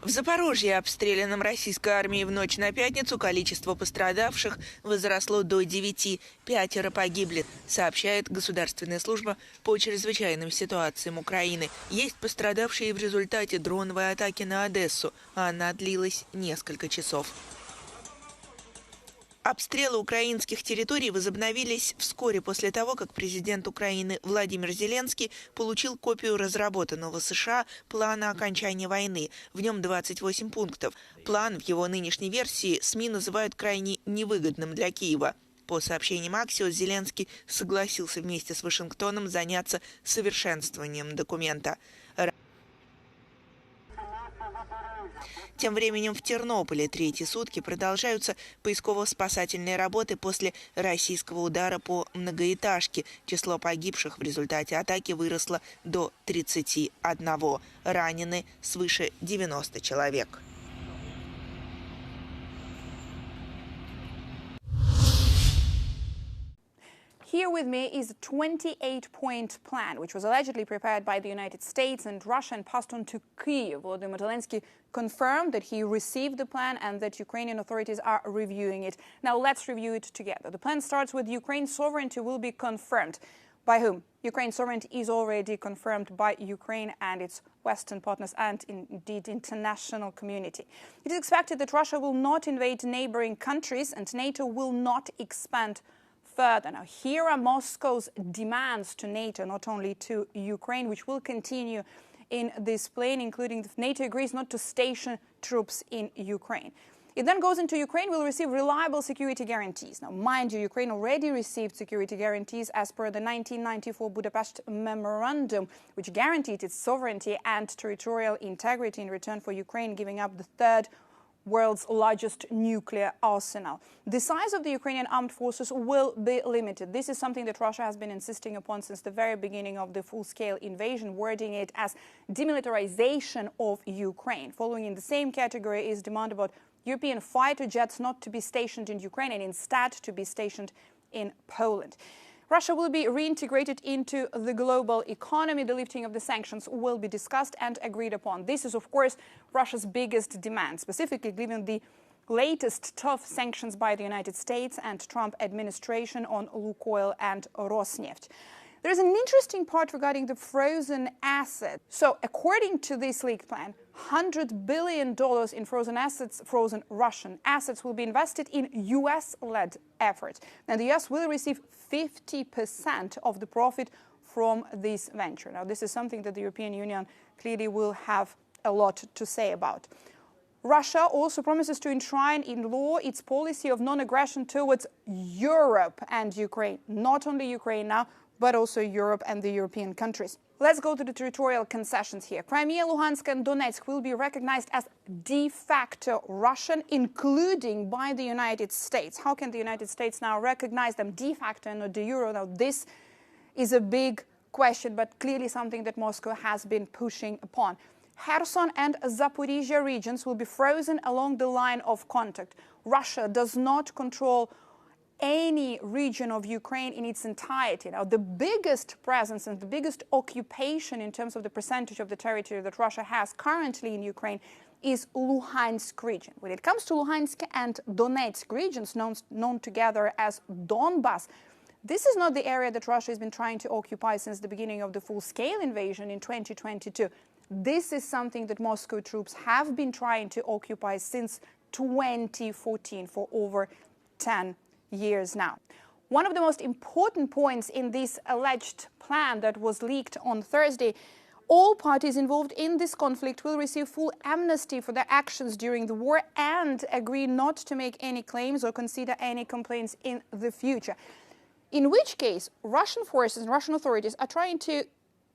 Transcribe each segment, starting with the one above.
В Запорожье, обстрелянном российской армией в ночь на пятницу, количество пострадавших возросло до 9. 5 погибли, сообщает Государственная служба по чрезвычайным ситуациям Украины. Есть пострадавшие в результате дроновой атаки на Одессу. Она длилась несколько часов. Обстрелы украинских территорий возобновились вскоре после того, как президент Украины Владимир Зеленский получил копию разработанного США плана окончания войны. В нем 28 пунктов. План в его нынешней версии СМИ называют крайне невыгодным для Киева. По сообщениям Axios, Зеленский согласился вместе с Вашингтоном заняться совершенствованием документа. Тем временем в Тернополе третьи сутки продолжаются поисково-спасательные работы после российского удара по многоэтажке. Число погибших в результате атаки выросло до 31. Ранены свыше 90 человек. Here with me is a 28-point plan, which was allegedly prepared by the United States and Russia and passed on to Kyiv. Volodymyr Zelensky confirmed that he received the plan and that Ukrainian authorities are reviewing it. Now let's review it together. The plan starts with Ukraine's sovereignty will be confirmed. By whom? Ukraine's sovereignty is already confirmed by Ukraine and its Western partners and indeed international community. It is expected that Russia will not invade neighboring countries and NATO will not expand further. Now, here are Moscow's demands to NATO, not only to Ukraine, which will continue in this plan, including if NATO agrees not to station troops in Ukraine. It then goes into Ukraine will receive reliable security guarantees. Now, mind you, Ukraine already received security guarantees as per the 1994 Budapest Memorandum, which guaranteed its sovereignty and territorial integrity in return for Ukraine giving up the third world's largest nuclear arsenal. The size of the Ukrainian armed forces will be limited. This is something that Russia has been insisting upon since the very beginning of the full-scale invasion, wording it as demilitarization of Ukraine. Following in the same category is demand about European fighter jets not to be stationed in Ukraine and instead to be stationed in Poland. Russia will be reintegrated into the global economy. The lifting of the sanctions will be discussed and agreed upon. This is, of course, Russia's biggest demand, specifically given the latest tough sanctions by the United States and Trump administration on Lukoil and Rosneft. There's an interesting part regarding the frozen asset. So, according to this leaked plan, $100 billion in frozen assets, frozen Russian assets, will be invested in US-led efforts. Now, the US will receive 50% of the profit from this venture. Now, this is something that the European Union clearly will have a lot to say about. Russia also promises to enshrine in law its policy of non-aggression towards Europe and Ukraine. Not only Ukraine now, but also Europe and the European countries. Let's go to the territorial concessions here. Crimea, Luhansk and Donetsk will be recognized as de facto Russian, including by the United States. How can the United States now recognize them de facto and not de jure? Now, this is a big question, but clearly something that Moscow has been pushing upon. Kherson and Zaporizhia regions will be frozen along the line of contact. Russia does not control any region of Ukraine in its entirety. Now, the biggest presence and the biggest occupation in terms of the percentage of the territory that Russia has currently in Ukraine is Luhansk region. When it comes to Luhansk and Donetsk regions, known together as Donbas, this is not the area that Russia has been trying to occupy since the beginning of the full-scale invasion in 2022. This is something that Moscow troops have been trying to occupy since 2014, for over 10 years now. One of the most important points in this alleged plan that was leaked on Thursday, all parties involved in this conflict will receive full amnesty for their actions during the war and agree not to make any claims or consider any complaints in the future. In which case, Russian forces and Russian authorities are trying to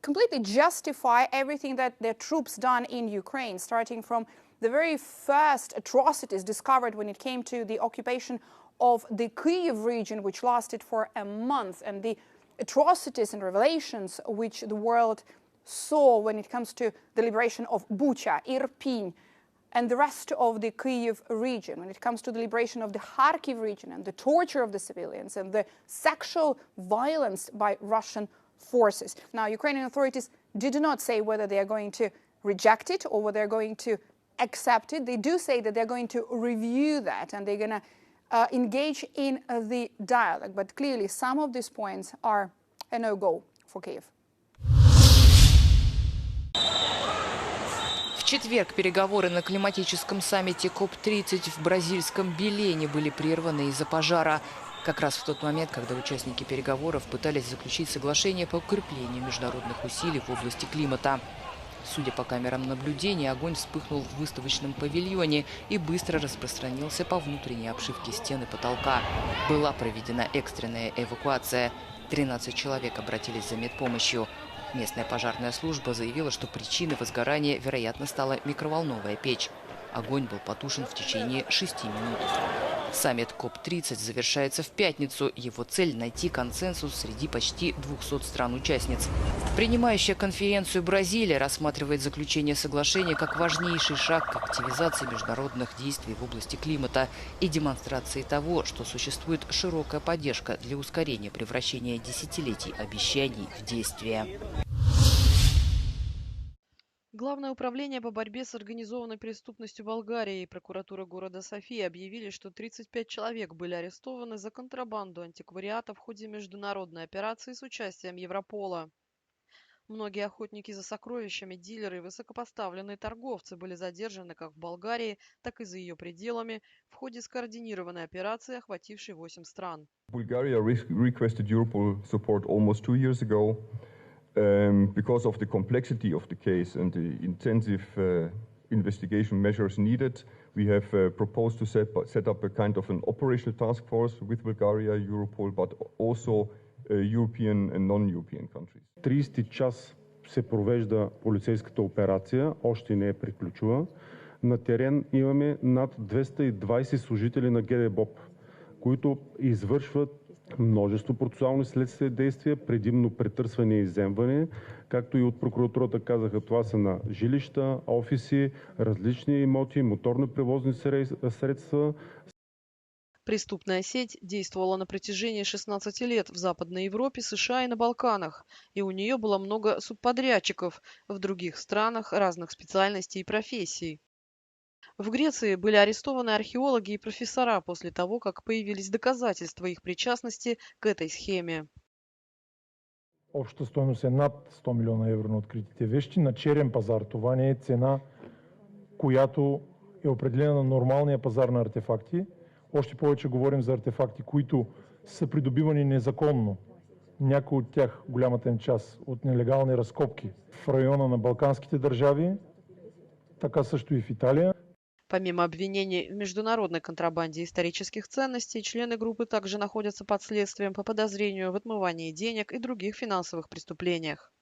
completely justify everything that their troops done in Ukraine, starting from the very first atrocities discovered when it came to the occupation of the Kyiv region, which lasted for a month, and the atrocities and revelations which the world saw when it comes to the liberation of Bucha, Irpin, and the rest of the Kyiv region, when it comes to the liberation of the Kharkiv region and the torture of the civilians and the sexual violence by Russian forces. Now, Ukrainian authorities did not say whether they are going to reject it or whether they're going to accept it. They do say that they're going to review that and they're going to engage in the dialogue. But clearly, some of these points are a no-go for Kyiv. В четверг переговоры на климатическом саммите КОП-30 в бразильском Белене были прерваны из-за пожара. Как раз в тот момент, когда участники переговоров пытались заключить соглашение по укреплению международных усилий в области климата. Судя по камерам наблюдения, огонь вспыхнул в выставочном павильоне и быстро распространился по внутренней обшивке стен и потолка. Была проведена экстренная эвакуация. 13 человек обратились за медпомощью. Местная пожарная служба заявила, что причиной возгорания, вероятно, стала микроволновая печь. Огонь был потушен в течение 6 минут. Саммит КОП-30 завершается в пятницу. Его цель – найти консенсус среди почти 200 стран-участниц. Принимающая конференцию Бразилия рассматривает заключение соглашения как важнейший шаг к активизации международных действий в области климата и демонстрации того, что существует широкая поддержка для ускорения превращения десятилетий обещаний в действие. Главное управление по борьбе с организованной преступностью Болгарии и прокуратура города Софии объявили, что 35 человек были арестованы за контрабанду антиквариата в ходе международной операции с участием Европола. Многие охотники за сокровищами, дилеры и высокопоставленные торговцы были задержаны как в Болгарии, так и за ее пределами в ходе скоординированной операции, охватившей 8 стран. Bulgaria requested Europol support almost 2 years ago. Because of the complexity of the case and the intensive investigation measures needed, we have proposed to set up a kind of an operational task force with Bulgaria, Europol, but also European and non-European countries. 30 час се провежда полицейската операция, още не е приключила. На терен имаме над 220 служители на ГДБОП, които извършват множество процесуални следствени действия, предимно претърсване и изземване, както и от прокуратурата казаха, това са на жилища, офиси, различни имоти, моторни превозни средства. Преступная сеть действовала на протяжении 16 лет в Западной Европе, США и на Балканах, и у нее было много субподрядчиков в других странах разных специальностей и профессий. В Греции были арестованы археологи и профессора после того, как появились доказательства их причастности к этой схеме. Общата стойност е над 100 милиона евро на откритите вещи. На черен пазар това не е цена, която е определена на нормалния пазар на артефакти. Още повече говорим за артефакти, които са придобивани незаконно. Някои от тях, голямата им част, от нелегални разкопки в района на Балканските държави, така също и в Италия. Помимо обвинений в международной контрабанде исторических ценностей, члены группы также находятся под следствием по подозрению в отмывании денег и других финансовых преступлениях.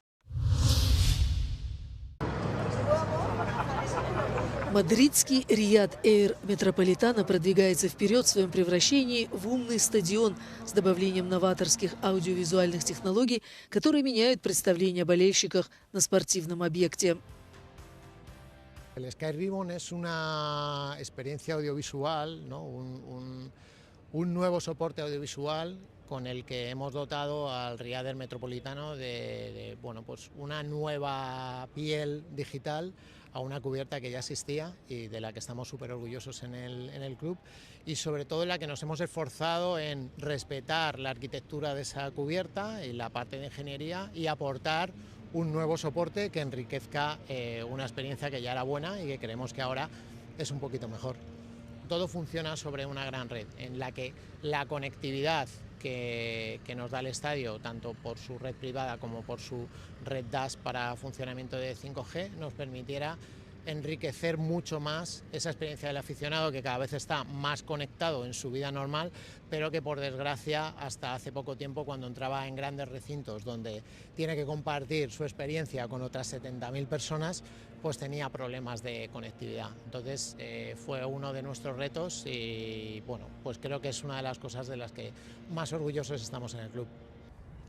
Мадридский Риад Эйр Метрополитано продвигается вперед в своем превращении в умный стадион с добавлением новаторских аудиовизуальных технологий, которые меняют представление о болельщиках на спортивном объекте. El Sky Ribbon es una experiencia audiovisual, ¿no? un nuevo soporte audiovisual con el que hemos dotado al Riad Metropolitano de pues una nueva piel digital a una cubierta que ya existía y de la que estamos súper orgullosos en el club, y sobre todo en la que nos hemos esforzado en respetar la arquitectura de esa cubierta y la parte de ingeniería y aportar un nuevo soporte que enriquezca una experiencia que ya era buena y que creemos que ahora es un poquito mejor. Todo funciona sobre una gran red en la que la conectividad que nos da el estadio, tanto por su red privada como por su red DAS para funcionamiento de 5G, nos permitiera enriquecer mucho más esa experiencia del aficionado, que cada vez está más conectado en su vida normal, pero que por desgracia hasta hace poco tiempo, cuando entraba en grandes recintos donde tiene que compartir su experiencia con otras 70.000 personas, pues tenía problemas de conectividad. Entonces fue uno de nuestros retos y bueno, pues creo que es una de las cosas de las que más orgullosos estamos en el club.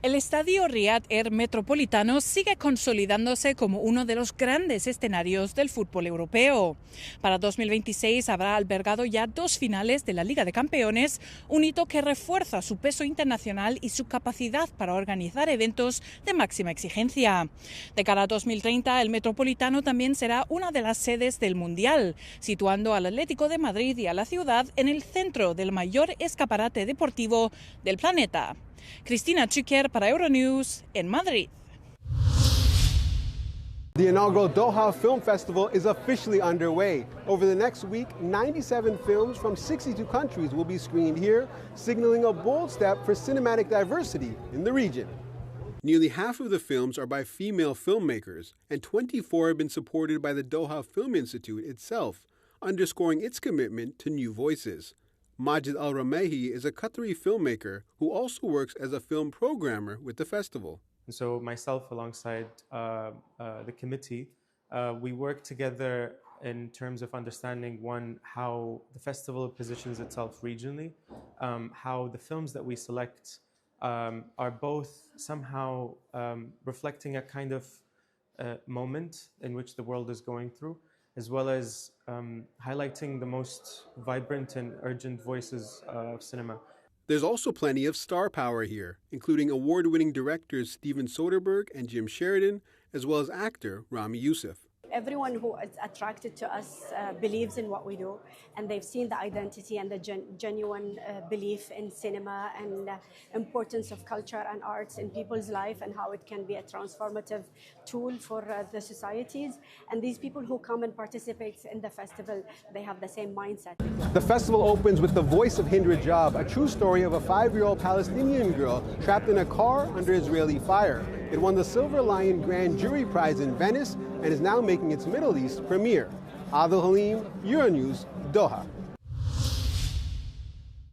El estadio Riyadh Air Metropolitano sigue consolidándose como uno de los grandes escenarios del fútbol europeo. Para 2026 habrá albergado ya 2 finales de la Liga de Campeones, un hito que refuerza su peso internacional y su capacidad para organizar eventos de máxima exigencia. De cara a 2030, el Metropolitano también será una de las sedes del Mundial, situando al Atlético de Madrid y a la ciudad en el centro del mayor escaparate deportivo del planeta. Cristina Chuker para Euronews en Madrid. The inaugural Doha Film Festival is officially underway. Over the next week, 97 films from 62 countries will be screened here, signaling a bold step for cinematic diversity in the region. Nearly half of the films are by female filmmakers, and 24 have been supported by the Doha Film Institute itself, underscoring its commitment to new voices. Majid Al-Ramehi is a Qatari filmmaker who also works as a film programmer with the festival. So myself, alongside the committee, we work together in terms of understanding, one, how the festival positions itself regionally, how the films that we select are both somehow reflecting a kind of moment in which the world is going through, as well as highlighting the most vibrant and urgent voices of cinema. There's also plenty of star power here, including award-winning directors Steven Soderbergh and Jim Sheridan, as well as actor Rami Youssef. Everyone who is attracted to us believes in what we do, and they've seen the identity and the genuine belief in cinema and importance of culture and arts in people's life and how it can be a transformative tool for the societies. And these people who come and participate in the festival, they have the same mindset. The festival opens with The Voice of Hind Rajab, a true story of a 5-year-old Palestinian girl trapped in a car under Israeli fire. It won the Silver Lion Grand Jury Prize in Venice and is now making its Middle East premiere. Adil Halim, Euronews, Doha.